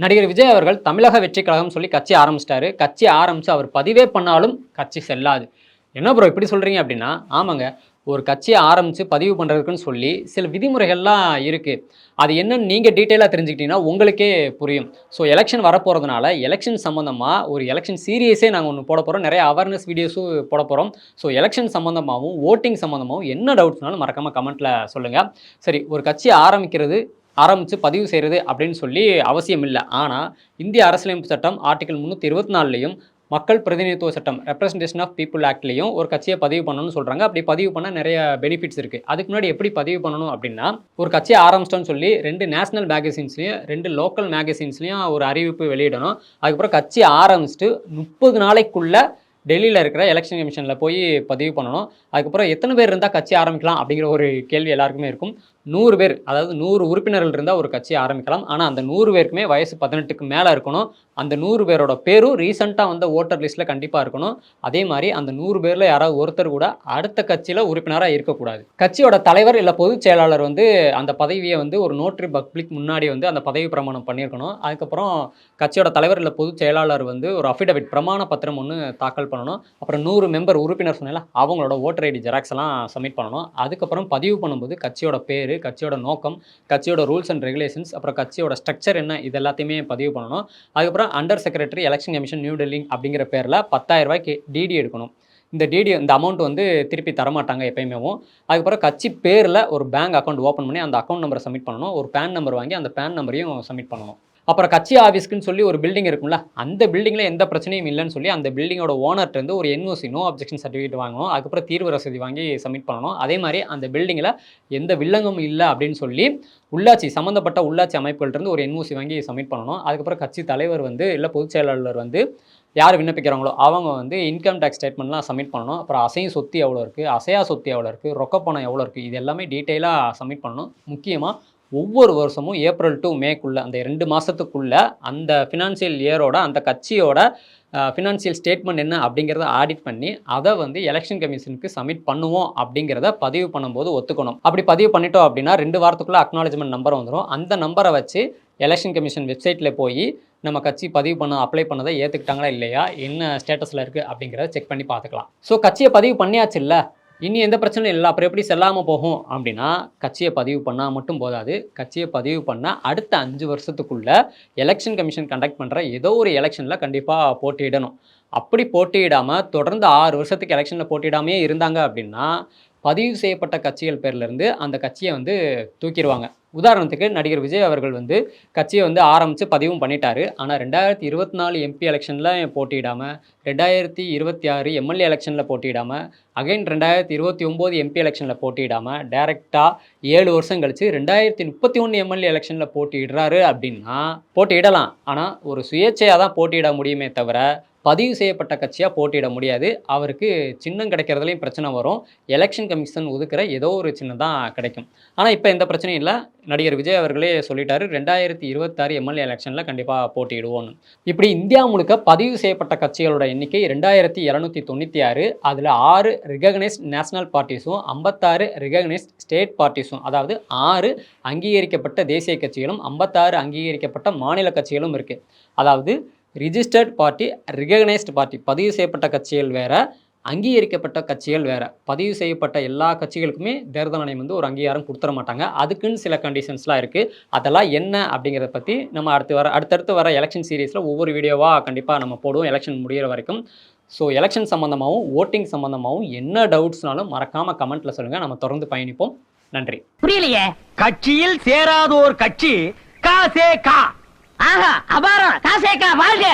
நடிகர் விஜய் அவர்கள் தமிழக வெற்றி கழகம் சொல்லி கட்சி ஆரம்பிச்சிட்டாரு. கட்சி ஆரம்பிச்சு அவர் பதிவே பண்ணாலும் கட்சி செல்லாது. என்ன ப்ரோ இப்படி சொல்றீங்க அப்படின்னா, ஆமாங்க. ஒரு கட்சிய ஆரம்பிச்சு பதிவு பண்றதுக்குன்னு சொல்லி சில விதிமுறைகள்லாம் இருக்கு. அது என்னன்னு நீங்க டீட்டெயிலா தெரிஞ்சுக்கிட்டீங்கன்னா உங்களுக்கே புரியும். ஸோ எலக்ஷன் வரப்போறதுனால, எலக்ஷன் சம்மந்தமா ஒரு எலக்ஷன் சீரியஸே நாங்க ஒண்ணு போடப் போறோம். நெறைய அவேர்னஸ் வீடியோஸும் போடப் போறோம். ஸோ எலக்ஷன் சம்மந்தமாவும், வோட்டிங் சம்மந்தமாவும் என்ன டவுட்ஸ்னாலும் மறக்காம கமெண்ட்ல சொல்லுங்க. சரி, ஒரு கட்சி ஆரம்பிச்சு பதிவு செய்றது அப்படின்னு சொல்லி அவசியம் இல்ல. ஆனா, இந்திய அரசியலமைப்பு சட்டம் ஆர்டிகிள் 324லயும், மக்கள் பிரதிநிதித்துவ சட்டம் ரெப்ரசன்டேஷன் ஆஃப் பீப்பிள் ஆக்ட்லயும் ஒரு கட்சிய பதிவு பண்ணணும்னு சொல்றாங்க. அப்படி பதிவு பண்ணா நெறைய பெனிஃபிட்ஸ் இருக்கு. அதுக்கு முன்னாடி எப்படி பதிவு பண்ணணும் அப்படின்னா, ஒரு கட்சிய ஆரம்பிச்சிட்டோம்னு சொல்லி 2 நேஷனல் மேகசின்ஸ்லயும், 2 லோக்கல் மேகசின்ஸ்லயும் ஒரு அறிவிப்பு வெளியிடணும். அதுக்கப்புறம் கட்சி ஆரம்பிச்சுட்டு 30 நாளைக்குள்ள டெல்லியில இருக்கிற எலக்ஷன் கமிஷன்ல போய் பதிவு பண்ணணும். அதுக்கப்புறம் எத்தனை பேர் இருந்தா கட்சி ஆரம்பிக்கலாம் அப்படிங்கிற ஒரு கேள்வி எல்லாருக்குமே இருக்கும். 100 பேர், அதாவது 100 உறுப்பினர்கள் இருந்தா ஒரு கட்சிய ஆரம்பிக்கலாம். ஆனா அந்த 100 பேருக்குமே வயசு 18க்கு மேல இருக்கணும். அந்த 100 பேரோட பேரும் ரீசென்ட்டா வந்த வோட்டர் லிஸ்ட்ல கண்டிப்பா இருக்கணும். அதே மாரி அந்த 100 பேர்ல யாராவது ஒருத்தர் கூட அடுத்த கட்சியில உறுப்பினரா இருக்கக்கூடாது. கட்சியோட தலைவர் இல்ல பொதுச் செயலாளர் அந்த பதவிய ஒரு நோட்டரி பப்ளிக் முன்னாடி அந்த பதவி பிரமாணம் பண்ணியிருக்கணும். அதுக்கப்புறம் கட்சியோட தலைவர் இல்ல பொதுச் செயலாளர் ஒரு அஃபிடவிட் பிரமாண பத்திரம் ஒண்ணு தாக்கல் பண்ணணும். அப்புறம் 100 மெம்பர் உறுப்பினர் சொன்னேன்ல, அவங்களோட வோட்டர் ஐடி ஜெராக்ஸ் எல்லாம் சப்மிட் பண்ணணும். அதுக்கப்புறம் பதிவு பண்ணும்போது கட்சியோட பேரு, கட்சியோட நோக்கம், கட்சியோட ரூல்ஸ் அண்ட் ரெகுலேஷன்ஸ், அப்புறம் கட்சியோட ஸ்ட்ரக்சர் என்ன, இது எல்லாத்தையுமே பதிவு பண்ணணும். அதுக்கப்புறம் under secretary election commission new Delhi அப்படிங்கிற பேர்ல ரூ. 10,000 டிடி எடுக்கணும். இந்த அமௌண்ட் திருப்பி தரமாட்டாங்க எப்பயுமேவும். அதுக்கப்புறம் கட்சி பேர்ல ஒரு பேங்க் அக்கவுண்ட் ஓப்பன் பண்ணி அந்த அக்கவுண்ட் நம்பரை சப்மிட் பண்ணணும். ஒரு பேன் நம்பர் வாங்கி அந்த பேன் நம்பரையும் சப்மிட் பண்ணணும். அப்புறம் கட்சி ஆஃபீஸ்க்குன்னு சொல்லி ஒரு பில்டிங் இருக்கும்ல, அந்த பில்டிங்ல எந்த பிரச்சனையும் இல்லைன்னு சொல்லி அந்த பில்டிங்கோட ஓனர்ட்ட ஒரு என்ஓசி, நோ அப்ஜெக்ஷன் சர்டிஃபிகேட் வாங்கணும். அதுக்கப்புறம் தீர்வு ரசீது வாங்கி சப்மிட் பண்ணணும். அதே மாதிரி அந்த பில்டிங்ல எந்த வில்லங்கமும் இல்லை அப்படின்னு சொல்லி சம்மந்தப்பட்ட உள்ளாட்சி அமைப்புகள்ட்ட ஒரு என்ஓசி வாங்கி சப்மிட் பண்ணணும். அதுக்கப்புறம் கட்சி தலைவர் இல்ல பொதுச் செயலாளர் யார் விண்ணப்பிக்கிறாங்களோ அவங்க இன்கம் டேக்ஸ் ஸ்டேட்மெண்ட்லாம் சப்மிட் பண்ணணும். அப்புறம் அசையும் சொத்து எவ்வளோ இருக்குது, அசையா சொத்து எவ்வளோ இருக்குது, ரொக்க பணம் எவ்வளோ இருக்குது, இது எல்லாமே டீட்டெயிலாக சப்மிட் பண்ணணும். முக்கியமாக ஒவ்வொரு வருஷமும் ஏப்ரல் டு மேக்குள்ள அந்த 2 மாதத்துக்குள்ள அந்த ஃபினான்ஷியல் இயரோட அந்த கட்சியோட ஃபினான்ஷியல் ஸ்டேட்மெண்ட் என்ன அப்படிங்கிறத ஆடிட் பண்ணி அதை எலெக்ஷன் கமிஷனுக்கு சப்மிட் பண்ணுவோம் அப்படிங்கிறத பதிவு பண்ணும்போது ஒத்துக்கணும். அப்படி பதிவு பண்ணிட்டோம் அப்படின்னா 2 வாரத்துக்குள்ள அக்னாலஜ்மெண்ட் நம்பர் வந்துடும். அந்த நம்பரை வச்சு எலெக்ஷன் கமிஷன் வெப்சைட்டில் போய் நம்ம கட்சி பதிவு அப்ளை பண்ணதை ஏற்றுக்கிட்டாங்களா இல்லையா, என்ன ஸ்டேட்டஸில் இருக்குது அப்படிங்கிறத செக் பண்ணி பார்த்துக்கலாம். ஸோ கட்சியை பதிவு பண்ணியாச்சு இல்லை, இனி எந்த பிரச்சனையும் இல்லை, அப்புறம் எப்படி செல்லாமல் போகும் அப்படின்னா, கட்சியை பதிவு பண்ணால் மட்டும் போதாது. கட்சியை பதிவு பண்ணால் அடுத்த 5 வருஷத்துக்குள்ள எலெக்ஷன் கமிஷன் கண்டக்ட் பண்ணுற ஏதோ ஒரு எலெக்ஷனில் கண்டிப்பாக போட்டியிடணும். அப்படி போட்டியிடாமல் தொடர்ந்து 6 வருஷத்துக்கு எலெக்ஷனில் போட்டியிடாமையே இருந்தாங்க அப்படின்னா, பதிவு செய்யப்பட்ட கட்சிகள் பேர்லேருந்து அந்த கட்சியை தூக்கிடுவாங்க. உதாரணத்துக்கு நடிகர் விஜய் அவர்கள் கட்சியை ஆரம்பித்து பதிவும் பண்ணிட்டாரு. ஆனால் 2024 எம்பி எலெக்ஷனில் போட்டியிடாமல், 2026 எம்எல்ஏ எலெக்ஷனில் போட்டியிடாமல், அகைன் 2029 எம்பி எலெக்ஷனில் போட்டியிடாமல், டைரெக்டாக 7 வருஷம் கழித்து 2031 எம்எல்ஏ எலெக்ஷனில் போட்டியிடுறாரு அப்படின்னா, போட்டியிடலாம். ஆனால் ஒரு சுயேட்சையாக தான் போட்டியிட முடியுமே தவிர, பதிவு செய்யப்பட்ட கட்சியாக போட்டியிட முடியாது. அவருக்கு சின்னம் கிடைக்கிறதுலையும் பிரச்சனை வரும். எலெக்ஷன் கமிஷன் ஒதுக்குற ஏதோ ஒரு சின்னம் தான் கிடைக்கும். ஆனால் இப்போ எந்த பிரச்சனையும் இல்லை. நடிகர் விஜய் அவர்களே சொல்லிட்டாரு, 2026 எம்எல்ஏ எலெக்ஷனில் கண்டிப்பாக போட்டியிடுவோன்னு. இப்படி இந்தியா முழுக்க பதிவு செய்யப்பட்ட கட்சிகளோட எண்ணிக்கை 2796. அதில் 6 ரிகக்னைஸ்ட் நேஷனல் பார்ட்டிஸும் 56 ரிகக்னைஸ்ட் ஸ்டேட் பார்ட்டிஸும், அதாவது 6 அங்கீகரிக்கப்பட்ட தேசிய கட்சிகளும் 56 அங்கீகரிக்கப்பட்ட மாநில கட்சிகளும் இருக்குது. அதாவது ரிஜிஸ்டர்ட் பார்ட்டி, ரிகக்னைஸ்டு பார்ட்டி, பதிவு செய்யப்பட்ட கட்சிகள் வேற, அங்கீகரிக்கப்பட்ட கட்சிகள் வேற. பதிவு செய்யப்பட்ட எல்லா கட்சிகளுக்குமே தேர்தல் ஆணையம் ஒரு அங்கீகாரம் கொடுத்துட மாட்டாங்க. அதுக்குன்னு சில கண்டிஷன்ஸ்லாம் இருக்குது. அதெல்லாம் என்ன அப்படிங்கிறத பற்றி நம்ம அடுத்தடுத்து வர எலெக்ஷன் சீரீஸில் ஒவ்வொரு வீடியோவாக கண்டிப்பாக நம்ம போடுவோம் எலெக்ஷன் முடிகிற வரைக்கும். ஸோ எலெக்ஷன் சம்மந்தமாகவும் ஓட்டிங் சம்மந்தமாகவும் என்ன டவுட்ஸ்னாலும் மறக்காமல் கமெண்ட்டில் சொல்லுங்கள். நம்ம தொடர்ந்து பயணிப்போம். நன்றி. புரியலையே. கட்சியில் சேராதோர் கட்சி காசே கா. ஆஹா, அபாரம். காசே கா வாழ்க.